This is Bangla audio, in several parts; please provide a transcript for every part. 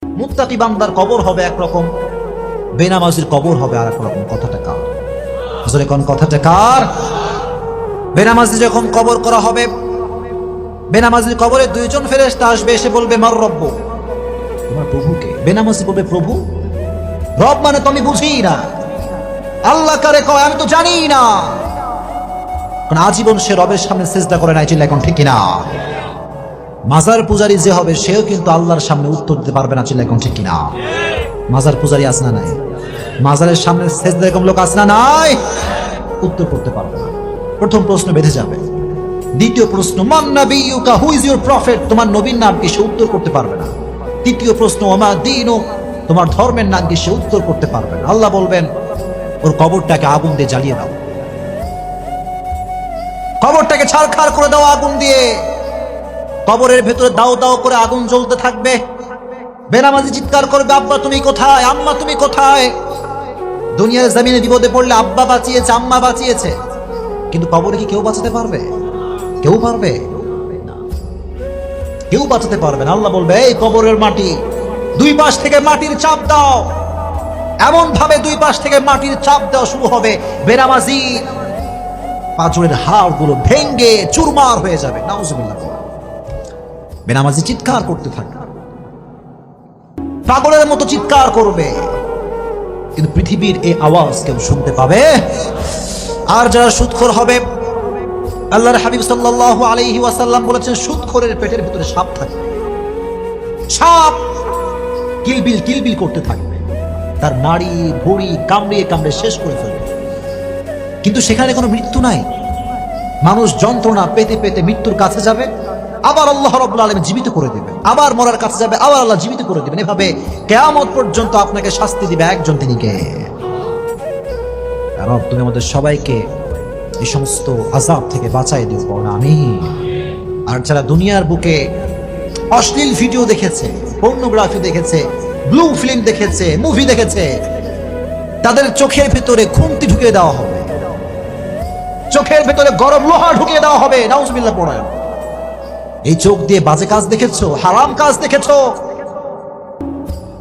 মুত্তাকি বান্দার কবর হবে একরকম, বেনামাজির কবর হবে আর একরকম। কথাটা কার? আসলে কোন কথাটা কার? বেনামাজি যখন কবর করা হবে, বেনামাজির কবরে দুইজন ফেরেশতা আসবে, এসে বলবে মার রব্বু, তোমার প্রভুকে। বেনামাজি বলবে প্রভু? রব মানে তো আমি বুঝি না, আল্লাহ কারে কয় আমি তো জানি না। কারণ আজীবন সে রবের সামনে সিজদা করে নাই, চিল্লা এখন ঠিক কিনা? মাজার পূজারী যে হবে সেও কিন্তু আল্লাহর সামনে উত্তর দিতে পারবে না, চিল্লা এখন ঠিক কিনা? মাজার পূজারী আছে না নাই? মাজারের সামনে সিজদা এরকম লোক আছে না নাই? উত্তর করতে পারবে না। প্রথম প্রশ্ন বেঁধে যাবে। দ্বিতীয় প্রশ্ন মান নাবিয়ুকা, হু ইজ ইউর প্রফেট, তোমার নবীর নাম কি? সে উত্তর করতে পারবে না। তৃতীয় প্রশ্ন ওমা দীনুক, তোমার ধর্মের নাম কি? সে উত্তর করতে পারবে না। আল্লাহ বলবেন ওর কবরটাকে আগুন দিয়ে জ্বালিয়ে দাও, কবরটাকে ছারখার করে দাও আগুন দিয়ে। কবরের ভেতরে দাও দাও করে আগুন জ্বলতে থাকবে। বেনামাজি চিৎকার করবে আব্বা তুমি কোথায়, আম্মা তুমি কোথায়? দুনিয়ার জমিনে বিপদে পড়লে আব্বা বাঁচিয়েছে, আম্মা বাঁচিয়েছে, কিন্তু কবরে কি কেউ বাঁচাতে পারবে? কেউ পারবে না, কেউ বাঁচাতে পারবে না। আল্লাহ বলবে এই কবরের মাটি, দুই পাশ থেকে মাটির চাপ দাও। এমন ভাবে দুই পাশ থেকে মাটির চাপ দেওয়া শুরু হবে, বেনামাজি পাঁজরের হাড় গুলো ভেঙ্গে চুরমার হয়ে যাবে। নাউজুবিল্লাহ। বেনামাজি চিৎকার করতে থাকবে, পাগলের মতো চিৎকার করবে, কিন্তু পৃথিবীর এই আওয়াজ কেউ শুনতে পাবে? আর যারা সুদখোর হবে, আল্লাহর হাবিব সাল্লাল্লাহু আলাইহি ওয়াসাল্লাম বলেছেন সুদখোরের পেটের ভিতরে সাপ থাকবে। সাপ কিলবিল কিলবিল করতে থাকবে, তার নাড়ি ভুঁড়ি কামড়িয়ে কামড়ে শেষ করে ফেলবে, কিন্তু সেখানে কোনো মৃত্যু নাই। মানুষ যন্ত্রণা পেতে পেতে মৃত্যুর কাছে যাবে, আবার আল্লাহ রাব্বুল আলামিন জীবিত করে দিবেন, আবার মরার কাছে যাবে, আবার আল্লাহ জীবিত করে দিবেন। এভাবে কিয়ামত পর্যন্ত আপনাকে শাস্তি দিবে একজন, তিনি কে? রব, তুমি আমাদের সবাইকে এই সমস্ত আযাব থেকে বাঁচাই দিও, বল আমিন। আর যারা দুনিয়ার বুকে অশ্লীল ভিডিও দেখেছে, পর্নোগ্রাফি দেখেছে, ব্লু ফিল্ম দেখেছে, মুভি দেখেছে, তাদের চোখের ভিতরে খুন্তি ঢুকিয়ে দেওয়া হবে, চোখের ভিতরে গরম লোহা ঢুকিয়ে দেওয়া হবে। নাউজুবিল্লাহ পড়েন। এই চোখ দিয়ে বাজে কাজ দেখেছো, হারাম কাজ দেখেছো,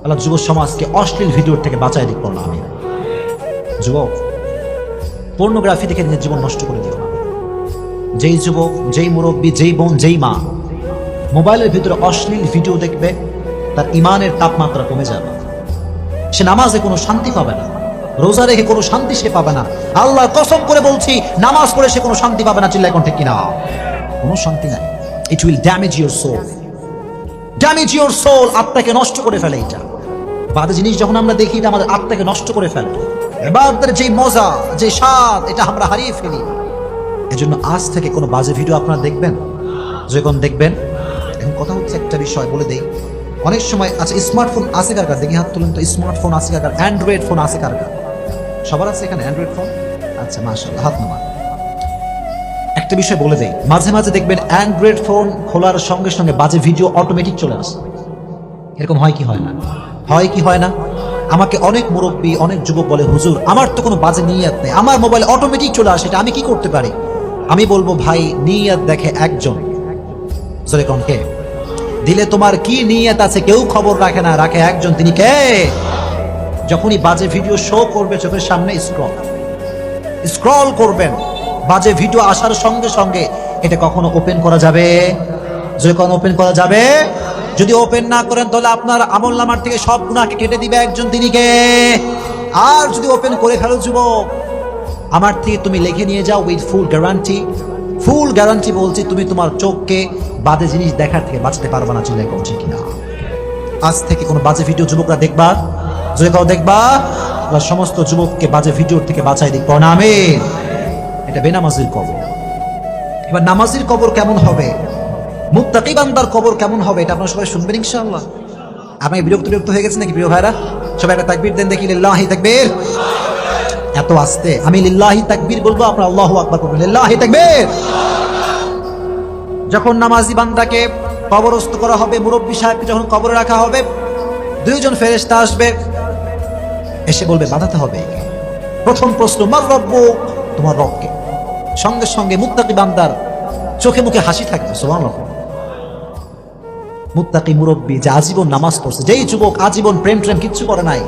আল্লাহ যুব সমাজকে অশ্লীল ভিডিওর থেকে বাঁচাই দিক, বল আমিন। যুবক, পর্নোগ্রাফি দেখে নিজের জীবন নষ্ট করে দিও না। যেই যুবক, যেই মুরব্বী, যেই বোন, যেই মা মোবাইলের ভিতরে অশ্লীল ভিডিও দেখবে, তার ইমানের তাপমাত্রা কমে যাবে। সে নামাজে কোনো শান্তি পাবে না, রোজা রেখে কোনো শান্তি সে পাবে না। আল্লাহর কসম করে বলছি, নামাজ পড়ে সে কোনো শান্তি পাবে না, চিল্লায় কোন ঠিক কিনা? কোনো শান্তি নাই। It will damage your soul, damage your soul. আত্মাকে নষ্ট করে ফেলে এটা। বাজে জিনিস যখন আমরা দেখি, এটা আমাদের আত্মাকে নষ্ট করে ফেলে। ইবাদতের যে মজা, যে স্বাদ, এটা আমরা হারিয়ে ফেলি। এজন্য আজ থেকে কোনো বাজে ভিডিও আপনারা দেখবেন, যখন দেখবেন। এখন কথা হচ্ছে একটা বিষয় বলে দেই, অনেক সময় আচ্ছা স্মার্টফোন আছে কার কার? দেখি হাত তুলুন তো। স্মার্টফোন আছে কার কার? অ্যান্ড্রয়েড ফোন আছে কার কার? সবার আছে এখানে অ্যান্ড্রয়েড ফোন? আচ্ছা মাশাআল্লাহ, হাত নামান। একটা বিষয় বলে দেই, মাঝে মাঝে দেখবেন অ্যান্ড্রয়েড ফোন খোলার সঙ্গে সঙ্গে বাজে ভিডিও অটোমেটিক চলে আসে। এরকম হয় কি হয় না? হয় কি হয় না? আমাকে অনেক মুরব্বী, অনেক যুবক বলে হুজুর আমার তো কোনো বাজে নিয়ত নেই, আমার মোবাইল অটোমেটিক চলে আসে, এটা আমি কি করতে পারি? আমি বলবো ভাই, নিয়ত দেখে একজন, সরে কোন কে? দিলে তোমার কি নিয়ত আছে কেউ খবর রাখে না, রাখে একজন, তিনি কে? যখনই বাজে ভিডিও শো করবে চোখের সামনে, স্ক্রল করবেন, বাজে ভিডিও আসার সঙ্গে সঙ্গে এটা কখনো ওপেন করা যাবে? যখন ওপেন করা যাবে, যদি ওপেন না করেন তাহলে আপনার আমলনামার থেকে সব গুনাহকে কেটে দিবে একজন, তিনি কে? আর যদি ওপেন করে ফেলো যুবক, আমার থেকে তুমি লিখে নিয়ে যাও with full guarantee, full guarantee বলছি, তুমি তোমার চোখকে বাজে জিনিস দেখার থেকে বাঁচতে পারবে না, চিল্লাই করছি কিনা? আজ থেকে কোনো বাজে ভিডিও যুবকরা দেখবা, যদি কাউ দেখবা, আল্লাহ সমস্ত যুবককে বাজে ভিডিওর থেকে বাঁচাই দিক, না আমিন। এটা বেনামাজির কবর। এবার নামাজির কবর কেমন হবে, মুত্তাকি বান্দার কবর কেমন হবে, এটা আপনারা সবাই শুনবেন ইনশাআল্লাহ। আপনি বিরক্ত হয়ে গেছেন নাকি প্রিয় ভাইরা? সবাই একটা তাকবীর দেন দেখি, লিল্লাহি তাকবীর। এত আস্তে আমি লিল্লাহি তাকবীর বলবো, আপনারা আল্লাহু আকবার বলবেন, লিল্লাহি তাকবীর। যখন নামাজি বান্দাকে কবরস্থ করা হবে, মুরব্বী সাহেবকে যখন কবরে রাখা হবে, দুইজন ফেরেশতা আসবে, এসে বলবে বাঁধাতে হবে। প্রথম প্রশ্ন মার রব্বুক, তোমার রবকে? সঙ্গে সঙ্গে মুত্তাকি বান্দার চোখে মুখে হাসি থাকবে, সুবহানাল্লাহ। মুত্তাকি মুরব্বী যে আজীবন নামাজ পড়ছে, যেই যুবক আজীবন প্রেম কিচ্ছু করে নাই,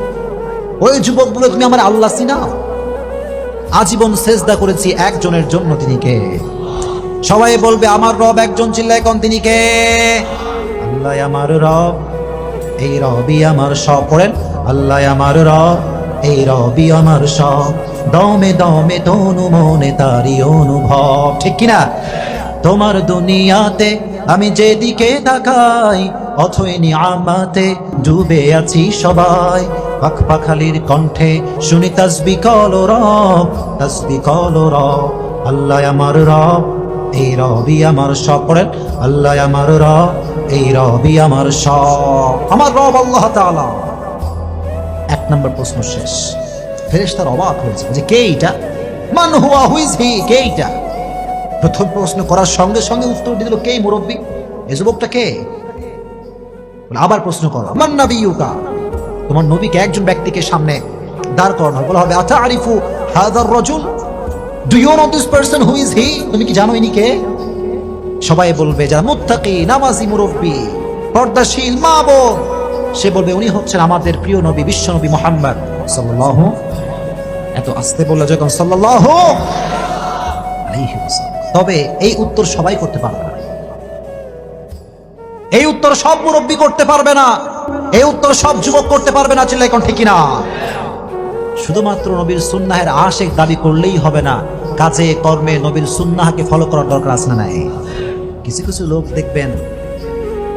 ওই যুবক বলে তুমি আমার আল্লাহ চিনাও? আজীবন সেজদা করেছি একজনের জন্য, তিনি কে? সবাই বলবে আমার রব একজন, চিল্লায় কোন তিনি কে? আল্লাহ আমার রব, এই রবি আমার সব। পড়েন, আল্লাহ আমার রব, এই রবি আমার সব, দমে দমে তনু মনে তারি অনুভব। ঠিক কিনা? তোমার দুনিয়াতে আমি যেদিকে তাকাই, অথই নিয়ামতে ডুবে আছি সবাই। পাখ পাখালির কণ্ঠে শুনি তাসবিহ কল রব, তাসবিহ কল রব। আল্লাহ আমার রব, এই রবি আমার সব। পড়েন, আল্লাহ আমার রব, এই রবি আমার সব। আমার রব আল্লাহ তাআলা। এক নম্বর প্রশ্ন শেষ। ফেরেশতারা অবাক হয়েছে যে কে এটা, মান হুয়া, হু ইজ হি, কে এটা? প্রথম প্রশ্ন করার সঙ্গে সঙ্গে উত্তর দিল কে মুরব্বী, এই যুবকটা কে? আবার প্রশ্ন করো, মান নাবিয়ুকা, তোমার নবীকে একজন ব্যক্তিকে সামনে দাঁড় করানো বলা হবে, আতারিফু হাযার রাজুল, do you know this person, who is he? তুমি কি জানো ইনি কে? সবাই বলবে যারা মুত্তাকি, নামাজি মুরব্বী, পর্দাশীল মা বোন, সে বলবে উনি হচ্ছেন আমাদের প্রিয় নবী, বিশ্ব নবী মুহাম্মদ সাল্লাল্লাহু। এত আস্তে বললে যখন সাল্লাল্লাহু আলাইহি ওয়াসাল্লাম। তবে এই উত্তর সবাই করতে পারবে না, এই উত্তর সব মুরব্বী করতে পারবে না, এই উত্তর সব যুবক করতে পারবে না, চিল্লাই কোন ঠিক কিনা? শুধুমাত্র নবীর সুন্নাহের আশিক দাবি করলেই হবে না, কাজে কর্মে নবীর সুন্নাহকে ফলো করার দরকার আছে না নাই? কিছু কিছু লোক দেখবেন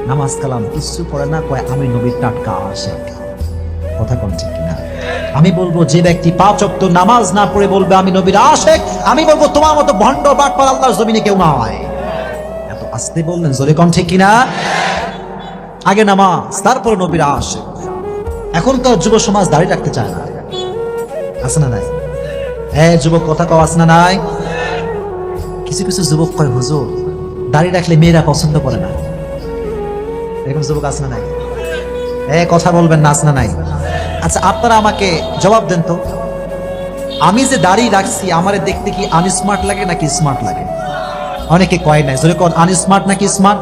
নামাজ কালাম কিছু পড়ে না, কয় আমি নবীর টাটকা আশিক। কথা কোন ঠিক কিনা? আমি বলবো যে ব্যক্তি 5 ওয়াক্ত নামাজ না পড়ে বলবে আমি নবীর আশিক, আমি বলবো তোমার মতো ভণ্ড বাটপার আল্লাহর জমিনে কেউ নয়। এত আস্তে বললেন, জোরে কোন ঠিক কিনা? আগে নামাজ, তারপরে নবীর আশিক। এখনকার যুব সমাজ দাঁড়িয়ে রাখতে চায় না, আছে না নাই? হ্যাঁ যুবক, কথা কও, আছে না নাই? কিছু কিছু যুবক কয় হুজুর দাঁড়িয়ে রাখলে মেয়েরা পছন্দ করে না, এরকম যুবক আছে না নাই? কথা বলবেন না, আছে না নাই? আচ্ছা আপনারা আমাকে জবাব দেন তো, আমি যে দাড়ি রাখছি আমারে দেখতে কি আনস্মার্ট লাগে নাকি স্মার্ট লাগে? অনেকে কয় নাই, জোরে কোন, আনস্মার্ট নাকি স্মার্ট?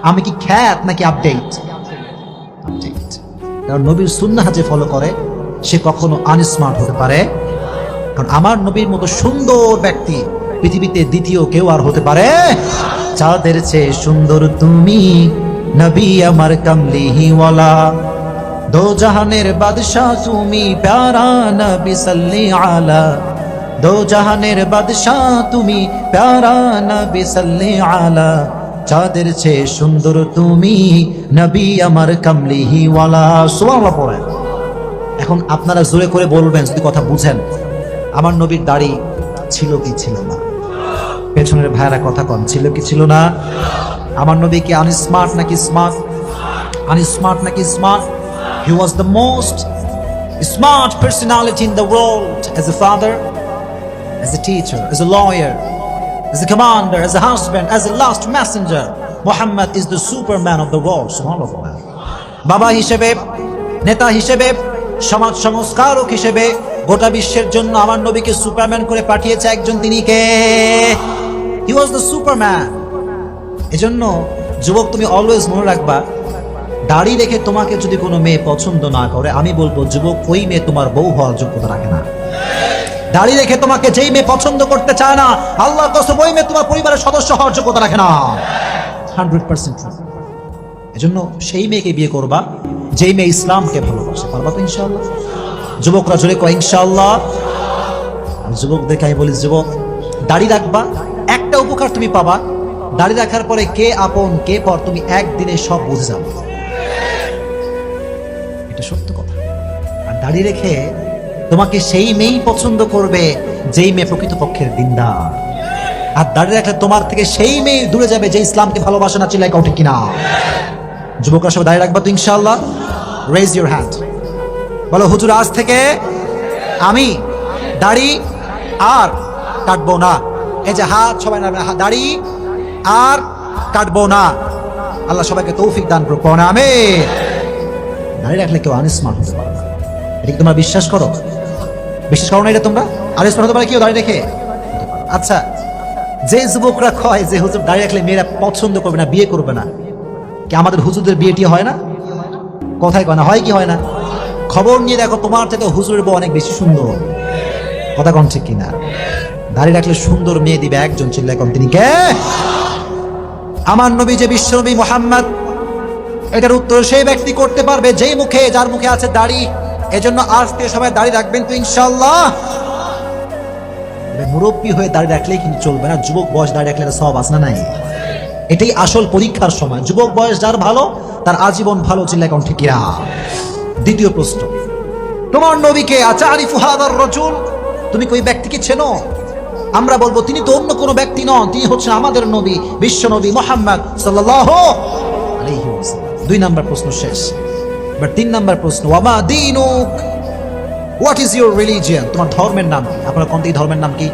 আমি কি খ্যাত নাকি আপডেট? আপডেট। কারণ নবীর সুন্নাহ যে ফলো করে সে কখনো আনস্মার্ট হতে পারে, কারণ আমার নবীর মতো সুন্দর ব্যক্তি পৃথিবীতে দ্বিতীয় কেউ আর হতে পারে? চাঁদের চেয়ে সুন্দর তুমি নবী আমার কামলিওয়ালা, দো জাহানের বাদশাহ তুমি প্যারা নবী সাল্লি আলা, দো জাহানের বাদশাহ তুমি প্যারা নবী সাল্লি আলা, চাঁদের চেয়ে সুন্দর তুমি নবী আমার কামলিওয়ালা। সুবহানাল্লাহ পড়েন। এখন আপনারা জোরে করে বলবেন যদি কথা বুঝেন, আমার নবীর দাড়ি ছিল কি ছিল না? পেছনের ভাইরা কথা কন, ছিল কি ছিল না? আমার নবী কি আনস্মার্ট নাকি স্মার্ট? আনস্মার্ট নাকি smart? He was the most smart personality in the world, as a father, as a teacher, as a lawyer, as a commander, as a husband, as a last messenger. Muhammad is the superman of the world. Subhanallah. বাবা হিসেবে, নেতা হিসেবে, সমাজ সংস্কারক হিসেবে গোটা বিশ্বের জন্য আমার নবীকে সুপারম্যান করে পাঠিয়েছে একজন, তিনি কে? He was the superman. এজন্য যুবক তুমি অলওয়েজ মনে রাখবা, দাড়ি রেখে তোমাকে যদি কোনো মেয়ে পছন্দ না করে, আমি বলবো যুবক ওই মেয়ে তোমার বউ হওয়ার যোগ্যতা রাখে না। দাড়ি রেখে তোমাকে যেই মেয়ে পছন্দ করতে চায় না, আল্লাহর কসম ওই মেয়ে তোমার পরিবারের সদস্য হওয়ার যোগ্যতা রাখে না। 100%। এজন্য সেই মেয়েকে বিয়ে করবা যেই মেয়ে ইসলামকে ভালোবাসে। পারবা তো ইনশাআল্লাহ? যুবকরা জোরে কয় ইনশাআল্লাহ। যুবকদেরকে আমি বলি, যুবক দাড়ি রাখবা, একটা উপকার তুমি পাবা, দাড়ি রাখার পরে কে আপন কে পর তুমি একদিনে সব বুঝে যাবে, এটা সত্য কথা। আর দাড়ি রেখে তোমাকে সেই মেয়েই পছন্দ করবে যেই মেয়ে প্রকৃতপক্ষের দিনদার, আর দাড়ি রাখলে তোমার থেকে সেই মেয়ে দূরে যাবে যে ইসলামকে ভালোবাসে না। চিল্লায় কও ঠিক কিনা? যুবকরা সব দাড়ি রাখবা তো ইনশাআল্লাহ? রেজ ইউর হ্যান্ড, বলো হুজুর আজ থেকে আমি দাড়ি আর কাটবো না। এই যে হাত সবাই নাড়বেন, দাড়ি আর কাটবো না। আল্লাহ সবাইকে তৌফিক দান করুক, আমিন। দাড়ি রাখলে কেউ আনস্মার্ট হতে পারে না, এটা কি তোমরা বিশ্বাস করো? বিশ্বাস করো না এটা তোমরা? আনস্মার্ট হতে পারে কেউ দাড়ি রেখে? আচ্ছা, যে যুবকরা কয় যে হুজুর দাড়ি রাখলে মেয়েরা পছন্দ করবে না, বিয়ে করবে না, কি আমাদের হুজুরদের বিয়েটি হয় না? কথায় কয় না, হয় কি হয় না? খবর নিয়ে দেখো, তোমার থেকে হুজুরের বউ অনেক বেশি সুন্দর। কথা কন ঠিক কিনা? দাঁড়িয়ে রাখলে সুন্দর মেয়ে দিবে একজন, চিল্লায় কন তিনি কে? আমার নবী যে বিশ্বনবী মুহাম্মদ। এটার উত্তর সেই ব্যক্তি করতে পারবে যার মুখে আছে দাড়ি। এজন্য আজ থেকে সবাই দাড়ি রাখবেন তো ইনশাআল্লাহ। মুরব্বী হয়ে দাড়ি রাখলেই কিন্তু চলবে না, যুবক বয়স দাড়ি রাখলে সব আছে না নাই? এটাই আসল পরীক্ষার সময়। যুবক বয়স যার ভালো, তার আজীবন ভালো, চিল্লায় কোন ঠিক কিনা? দ্বিতীয় প্রশ্ন, তোমার নবীকে আচারিফু হাদার রাজুল, তুমি কই ব্যক্তিকে চেনো? আমরা বলবো তিনি তো অন্য কোনো ব্যক্তি নন, তিনি হচ্ছেন আমাদের নবী, বিশ্ব নবী মুহাম্মদ সাল্লাল্লাহু আলাইহি ওয়াসাল্লাম। 2 নাম্বার প্রশ্ন শেষ। এবার 3 নাম্বার প্রশ্ন, ওয়ামা দীনুক, হোয়াট ইজ ইউর রিলিজিয়ন? তোমার ধর্মের নাম কি? আপনারা কোন ধর্মের নাম কি?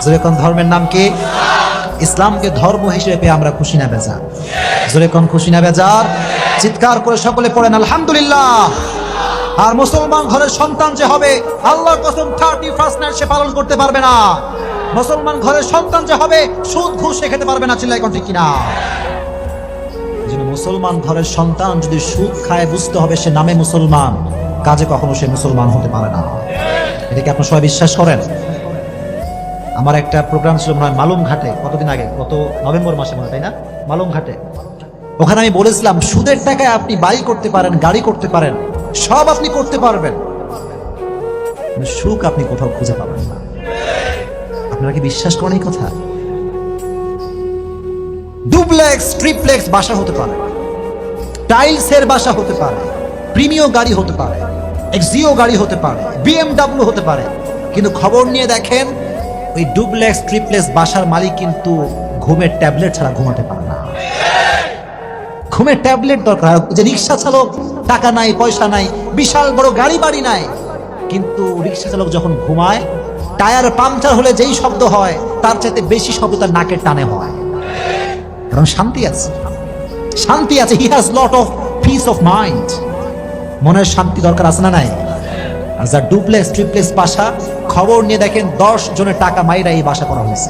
জোরে কোন ধর্মের নাম কি? ইসলামকে ধর্ম হিসেবে পেয়ে আমরা খুশি না বেজার? জোরে কোন খুশি না বেজার? চিৎকার করে সকলে পড়েন আলহামদুলিল্লাহ। আর মুসলমান ঘরের সন্তান যে হবে, আল্লাহর কসম 31st নাইট সে পালন করতে পারবে না। মুসলমান ঘরের সন্তান যে হবে, সুদ ঘুষ সে খেতে পারবে না, চিল্লায় কোন ঠিক কিনা? মুসলমান ঘরের সন্তান যদি সুদ খায়, বুঝতে হবে সে নামে মুসলমান, কাজে কখনো সে মুসলমান হতে পারে না। এটাকে আপনারা সবাই বিশ্বাস করেন? আমার একটা প্রোগ্রাম ছিল মনে হয় মালুম ঘাটে, কতদিন আগে, গত নভেম্বর মাসে মনে হয়, তাই না? মালুম ঘাটে। ওখানে আমি বলেছিলাম সুদের টাকায় আপনি বাড়ি করতে পারেন, গাড়ি করতে পারেন, সব আপনি করতে পারবেন, সুখ আপনি কোথাও খুঁজে পাবেন না। আপনারা কি বিশ্বাস করেন এই কথা? ডুপ্লেক্স ট্রিপ্লেক্স বাসা হতে পারে, টাইলসের বাসা হতে পারে, প্রিমিয়াম গাড়ি হতে পারে, এক্সিও গাড়ি হতে পারে, BMW হতে পারে, কিন্তু খবর নিয়ে দেখেন ওই ডুপ্লেক্স ট্রিপ্লেক্স বাসার মালিক কিন্তু ঘুমের ট্যাবলেট ছাড়া ঘুমাতে পারে না। ঘুমের ট্যাবলেট দরকার। যে রিক্সা চালক, টাকা নাই, পয়সা নাই, বিশাল বড় গাড়ি বাড়ি নাই, কিন্তু রিক্সা চালক যখন ঘুমায়, টায়ার পাংচার হলে যেই শব্দ হয় তার চাইতে বেশি শব্দ তার নাকের টানে হয়, কারণ শান্তি আছে, শান্তি আছে। He has lot of piece of mind. মনের শান্তি দরকার আছে না নাই? আর যার ডুপ্লেক্স ট্রিপ্লেক্স বাসা, খবর নিয়ে দেখেন 10 জনের টাকা মাইরা এই বাসা করা হয়েছে।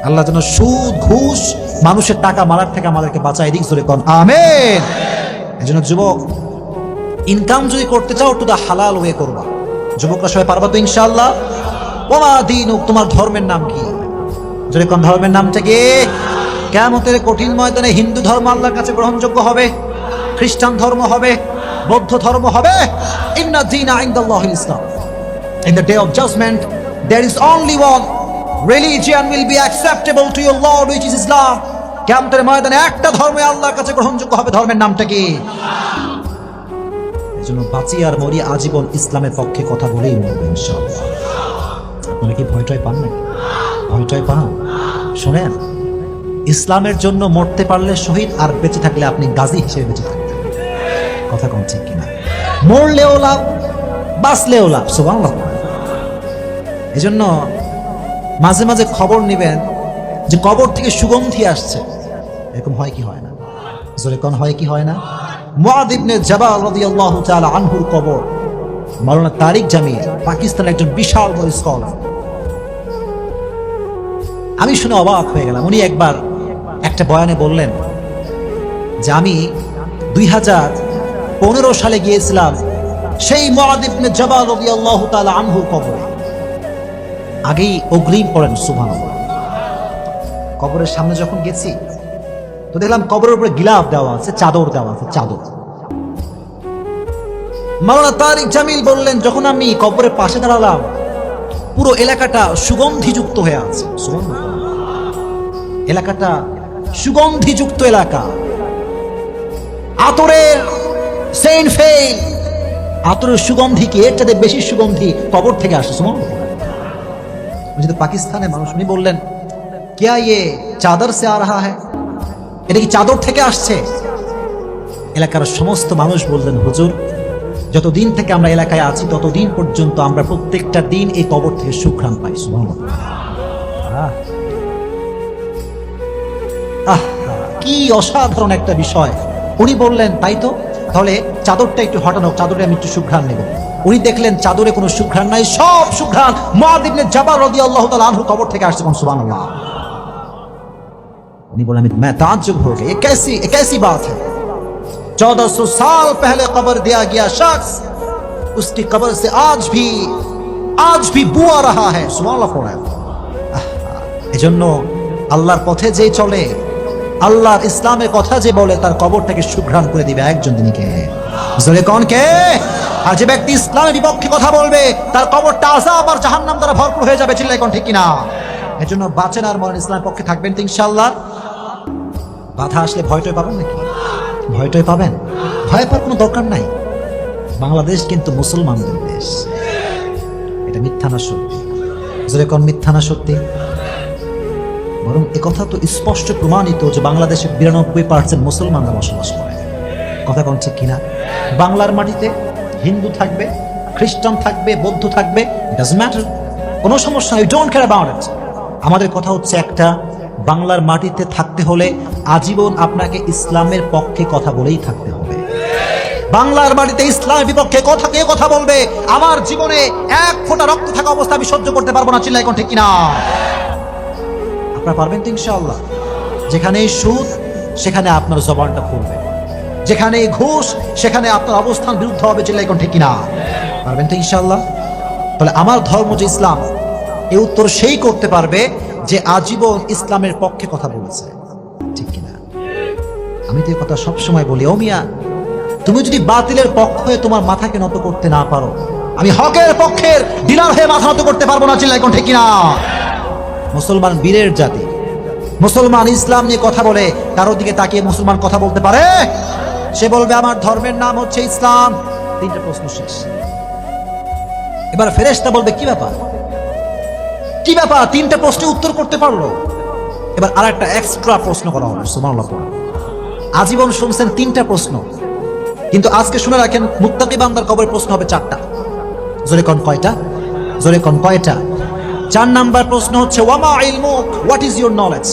আল্লাহ যেন সুদ ঘুষ মানুষের টাকা মারার থেকে আমাদেরকে বাঁচায় দিক, জোরে কোন আমিন। এজন্য যুবক, ইনকাম যদি করতে চাও টু দা হালাল ওয়ে করবা। যুবকরা সবাই পারবা তো ইনশাআল্লাহ? ওমা দীনুক, তোমার ধর্মের নাম কি? জোরে কোন ধর্মের নামটা কি? কিয়ামতের কঠিন ময়দানে হিন্দু ধর্ম আল্লাহর কাছে গ্রহণযোগ্য হবে, খ্রিস্টান ধর্ম হবে, বৌদ্ধ ধর্ম হবে। ইন্না দীনা ইনদাল্লাহিল ইসলাম। In the day of judgment, there is only one religion will be acceptable to your Lord, which is Islam. কিয়ামতের ময়দানে একটা ধর্মই আল্লাহর কাছে গ্রহণযোগ্য হবে, ধর্মের নামটা কি? এজন্য বাঁচি আর মরি আজীবন ইসলামের পক্ষে কথা বলেই মরবো ইনশাআল্লাহ। আপনারা কি ভয়টাই পান নাকি? ভয়টাই পান? শোনেন, ইসলামের জন্য মরতে পারলে শহীদ, আর বেঁচে থাকলে আপনি গাজী হিসেবে বেঁচে থাকবেন। কথা কোন ঠিক কিনা? মরলেও লাভ, বাঁচলেও লাভ। সুবহানাল্লাহ। এজন্য মাঝে মাঝে খবর নেবেন যে কবর থেকে সুগন্ধি আসছে, এরকম হয় কি হয় না? জোরে কোন হয় কি হয় না? মুআয ইবনে জাবাল রাদিয়াল্লাহু তাআলা আনহুর কবর, মাওলানা তারিক জামিল, পাকিস্তানের একজন বিশাল বড় স্কলার। আমি শুনে অবাক হয়ে গেলাম। উনি একবার একটা বয়ানে বললেন যে আমি 2015 সালে গিয়েছিলাম সেই মুআয ইবনে জাবাল রাদিয়াল্লাহু তাআলা আনহুর কবরে। আগেই অগ্রিম পড়েন সুবহানাল্লাহ। কবরের সামনে যখন গেছি তো দেখলাম কবরের উপরে গিলাফ দেওয়া আছে, চাদর দেওয়া আছে, চাদর। মাওলানা তারিক জামিল বললেন, যখন আমি কবরের পাশে দাঁড়ালাম, পুরো এলাকাটা সুগন্ধিযুক্ত হয়ে আছে। এলাকাটা সুগন্ধিযুক্ত এলাকা, আতরের সেন্ট ফেল, আতরের সুগন্ধি কি এর চাইতে বেশি সুগন্ধি কবর থেকে আসে? সুবহানাল্লাহ। যেহেতু পাকিস্তানের মানুষ, উনি বললেন, क्या ये চাদর से आ रहा है? এটা কি চাদর থেকে আসছে? এলাকার সমস্ত মানুষ বললেন, হুজুর, যতদিন থেকে আমরা এলাকায় আছি ততদিন পর্যন্ত আমরা প্রত্যেকটা দিন এই কবর থেকে সুঘ্রাণ পাই। সুবহানাল্লাহ। কি অসাধারণ একটা বিষয়। উনি বললেন, তাই তো, তাহলে চাদরটা একটু হটানো, চাদরে আমি একটু সুঘ্রাণ নেব। উনি দেখলেন চাদরে কোনো সুঘ্রাণ নাই, সব সুঘ্রাণ মুআয ইবনে জাবাল রাদিয়াল্লাহু তাআলা আনহু কবর থেকে আসছে। সুবহানাল্লাহ। उन्हीं बोला मैं ताज्जुब हो गया, ये कैसी बात है। 1400 साल पहले कब्र दिया गया शख्स, उसकी कब्र से आज भी बू आ रहा है। सुबहानाल्लाह पड़ा। এজন্য আল্লাহর পথে যে চলে, আল্লাহর ইসলামের কথা যে বলে, তার কবরটাকে সুঘ্রাণ করে দিবে একজন, তিনি কে? জোরে কোন কে? আর যে ব্যক্তি ইসলামের বিপক্ষে কথা বলবে, তার কবরটা আযাব আর জাহান্নাম দ্বারা ভরপুর হয়ে যাবে। চিল্লায় কোন ঠিক কিনা? এজন্য বাঁচেন আর মরেন ইসলামের পক্ষে থাকবেন তো ইনশাআল্লাহ। বাধা আসলে ভয়টয় পাবেন নাকি? ভয়টয় পাবেন? ভয় পাওয়ার কোনো দরকার নাই। বাংলাদেশ কিন্তু মুসলমানদের দেশ। এটা মিথ্যা না সত্যি? জোরে কোন মিথ্যা না সত্যি? বরং একথা তো স্পষ্ট প্রমাণিত যে বাংলাদেশে 92% মুসলমানরা বসবাস করে। কথা কোন ঠিক কিনা? বাংলার মাটিতে হিন্দু থাকবে, খ্রিস্টান থাকবে, বৌদ্ধ থাকবে, ডাজন্ট ম্যাটার, কোনো সমস্যা নেই, ডোন্ট কেয়ার অ্যাবাউট ইট। আমাদের কথা হচ্ছে একটা, বাংলার মাটিতে থাকতে হলে আজীবন আপনাকে ইসলামের পক্ষে কথা বলেই থাকতে হবে। বাংলার মাটিতে ইসলামের বিপক্ষে কথা বলবে, আমার জীবনে এক ফোঁটা রক্ত থাকা অবস্থা আমি সহ্য করতে পারবো না। চিল্লাই কোন ঠিক কিনা? আপনারা পারবেন তো ইনশাআল্লাহ? যেখানে সুদ সেখানে আপনার জবানটা খুলবে, যেখানে ঘুষ সেখানে আপনার অবস্থান বিরুদ্ধ হবে। চিল্লাই কোন ঠিক কিনা? পারবেন তো ইনশাআল্লাহ? তাহলে আমার ধর্ম যে ইসলাম, এই উত্তর সেই করতে পারবে যে আজীবন ইসলামের পক্ষে কথা বলেছে। ঠিক কিনা? আমি তো এই কথা সবসময় বলি, ও মিয়া, তুমি যদি বাতিলের পক্ষ হয়ে তোমার মাথাকে নত করতে না পারো, আমি হকের পক্ষের ডিলার হয়ে মাথা নত করতে পারবো না। চিল্লাই কোন ঠিক কিনা? মুসলমান বীরের জাতি, মুসলমান ইসলাম নিয়ে কথা বলে, কারোর দিকে তাকিয়ে মুসলমান কথা বলতে পারে? সে বলবে আমার ধর্মের নাম হচ্ছে ইসলাম। 3টা প্রশ্ন শেষ। এবার ফেরেশতা বলবে কি ব্যাপার, কি ব্যাপার? 3টা প্রশ্নের উত্তর করতে পারলো। এবার আর একটা এক্সট্রা প্রশ্ন করা হবে। সুবহানাল্লাহ। আজীবন শুনছেন 3টা প্রশ্ন, কিন্তু আজকে শুনে রাখেন, মুত্তাকি বান্দার কবরের প্রশ্ন হবে 4টা। জোরে কোন কয়টা? জোরে কোন কয়টা? 4 নাম্বার প্রশ্ন হচ্ছে ওয়ামা ইলমুক, what is your knowledge,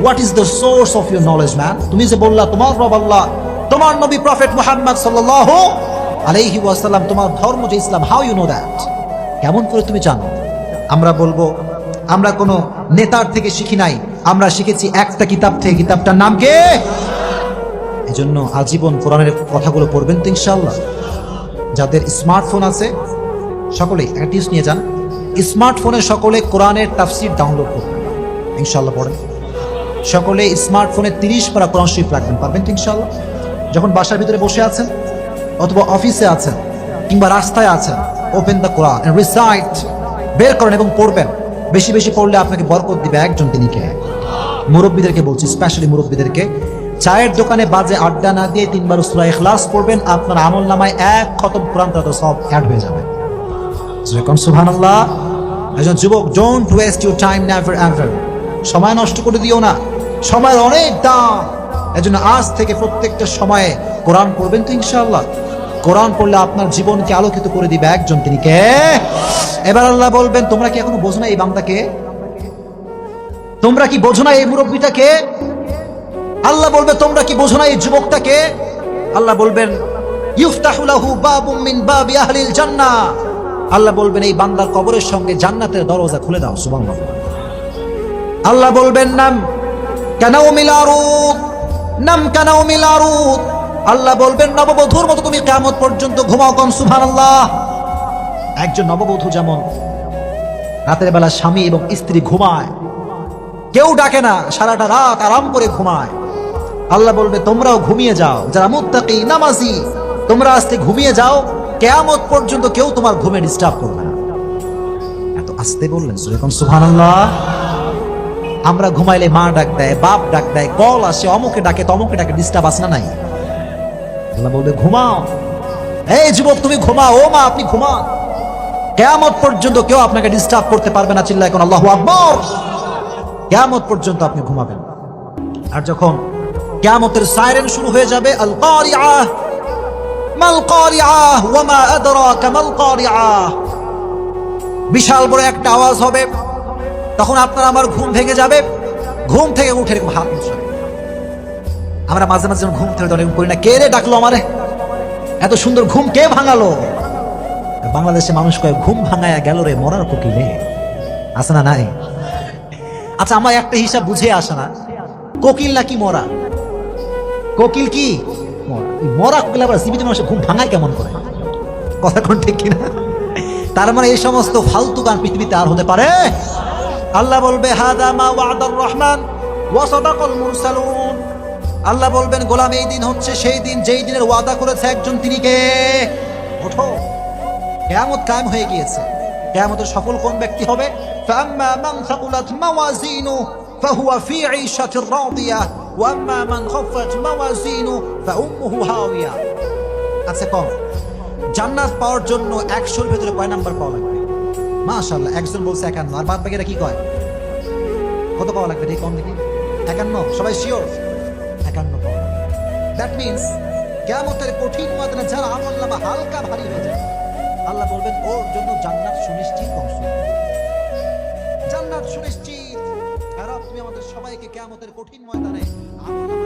what is the source of your knowledge man. তুমি যে বললা তোমার রব আল্লাহ, তোমার নবী প্রফেট মুহাম্মদ সাল্লাল্লাহু আলাইহি ওয়াসাল্লাম, তোমার ধর্ম যে ইসলাম, হাউ ইউ নো দ্যাট, কেমন করে তুমি জানো? আমরা বলবো আমরা কোনো নেতার থেকে শিখি নাই, আমরা শিখেছি একটা কিতাব থেকে। কিতাবটার নাম কি? এজন্য আজীবন কোরআনের কথাগুলো পড়বেন তো ইনশাআল্লাহ। যাদের স্মার্টফোন আছে সকলেই একটা টিপস নিয়ে যান, স্মার্টফোনে সকলে কোরআনের তাফসীর ডাউনলোড করবেন, ইনশাআল্লাহ পড়েন। সকলে স্মার্টফোনে 30 পারা কোরআন শরীফ রাখবেন, পারবেন তো ইনশাআল্লাহ? যখন বাসার ভিতরে বসে আছেন অথবা অফিসে আছেন কিংবা রাস্তায় আছেন, open the Quran and recite, বের করেন এবং পড়বেন। বেশি বেশি পড়লে আপনাকে বরকত দিবে একজন, তিনি কে? মুরব্বীদেরকে বলছি, স্পেশালি মুরব্বীদেরকে, চায়ের দোকানে বাজে আড্ডা না দিয়ে 3 বার সূরা ইখলাস পড়বেন, আপনার আমলনামায় 1 খতম কোরআন তেলাওয়াত সব অ্যাড হয়ে যাবে। সুবহানাল্লাহ। একজন যুবক, don't waste your time, never ever. সময় নষ্ট করে দিও না, সময়ের অনেক দাম। এজন্য আজ থেকে প্রত্যেকটা সময়ে কোরআন পড়বেন তো ইনশাআল্লাহ। কোরআন পড়লে আপনার জীবনকে আলোকিত করে দিবে একজন, তিনি কে? এবার আল্লাহ বলবেন, তোমরা কি এখনো বোঝো না এই বান্দাকে? তোমরা কি বোঝো না এই মুরব্বীটাকে? আল্লাহ বলবে, তোমরা কি বোঝো না এই যুবকটাকে? আল্লাহ বলবেন, ইফতাহু লাহু বাবুম মিন বাবি আহলিল জান্নাহ। আল্লাহ বলবেন, এই বান্দার কবরের সঙ্গে জান্নাতের দরজা খুলে দাও। সুবহানাল্লাহ। আল্লাহ বলবেন, নাম কানাউমিল আরুদ, নাম কানাউমিল আরুদ। আল্লাহ বলবেন, নববধূর মতো তুমি কিয়ামত পর্যন্ত ঘুমাও। কম সুবহানাল্লাহ। একজন নববধূ যেমন রাতের বেলা স্বামী এবং স্ত্রী ঘুমায়, কেউ ডাকে না, সারাটা রাত আরাম করে ঘুমায়। আল্লাহ বলবে, তোমরাও ঘুমিয়ে যাও, যারা মুত্তাকি নামাজি, তোমরা আজকে ঘুমিয়ে যাও, কিয়ামত পর্যন্ত কেউ তোমার ঘুমে ডিস্টার্ব করবে না। এত আস্তে বললেন, সুবহানাল্লাহ। আমরা ঘুমাইলে মা ডাক দেয়, বাপ ডাক দেয়, কল আসে, অমুকে ডাকে, তমুকে ডাকে, ডিস্টার্ব আসে না নাই? আল্লাহ বলবে, ঘুমাও, এই যুবক তুমি ঘুমাও, ও মা আপনি ঘুমান, কিয়ামত পর্যন্ত কেউ আপনাকে ডিস্টার্ব করতে পারবে না। চিল্লায় কোন আল্লাহু আকবার। কিয়ামত পর্যন্ত আপনি ঘুমাবেন। আর যখন কিয়ামতের সাইরেন শুরু হয়ে যাবে, আল কারিআহ মাল কারিআহ ওয়া মা আদরাকা মাল কারিআহ, বিশাল বড় একটা আওয়াজ হবে, তখন আপনার আমার ঘুম ভেঙে যাবে। ঘুম থেকে উঠে এরকম হাত মুছবেন। আমরা মাঝে মাঝে ঘুম থেকে এরকম করি না, কে রে ডাকলো আমারে, এত সুন্দর ঘুম কে ভাঙালো? বাংলাদেশে মানুষ কয়, ঘুম ভাঙায়া গেল রে মরার কোকিলে। আছে না নাই? আচ্ছা, আমার একটা হিসাব বুঝে আসে না, কোকিল নাকি মরা? কোকিল কি মরা? এই মরা কোকিল আবার জীবিত মানুষের ঘুম ভাঙায় কেমন করে? কথা কোন ঠিক কিনা? তার মানে এই সমস্ত ফালতু গান পৃথিবীতে আর হতে পারে? আল্লাহ বলবে হাদা মা ওয়াদার রহমান ওয়া সাদাকাল মুরসালুন। আল্লাহ বলবেন গোলাম এই দিন হচ্ছে সেই দিন যেই দিনের ওয়াদা করেছে একজন, তিনি কে? ওঠো, কিয়ামত কায়েম হয়ে গিয়েছে। কিয়ামতের সফল কোন ব্যক্তি হবে? ফাম্মা মান সাকুলাত মাওয়াজিনু ফাহুয়া ফি ঈশাতির রাদিয়া ওয়া আম্মা মান খাফফাত মাওয়াজিনু ফাউম্মুহু হাওিয়া। আচ্ছা কম, জান্নাত পাওয়ার জন্য 100 এর ভিতরে কয় নাম্বার পাওয়া লাগবে? মাশাআল্লাহ, একজন বলছে 51, আর বাদ বাকিরা কি কয়? কত পাওয়া লাগবে ঠিক কোন দেখি? 51? সবাই শিওর 51 পাওয়া। দ্যাট মিন্স কিয়ামতের কঠিন ময়দানে যার আমলনামা হালকা ভারী হয়ে যায়, আল্লাহ বলবেন ওর জন্য জান্নাত সুনিশ্চিত, জান্নাত সুনিশ্চিত। আর তুমি আমাদের সবাইকে কিয়ামতের কঠিন ময়দানে আমলনামা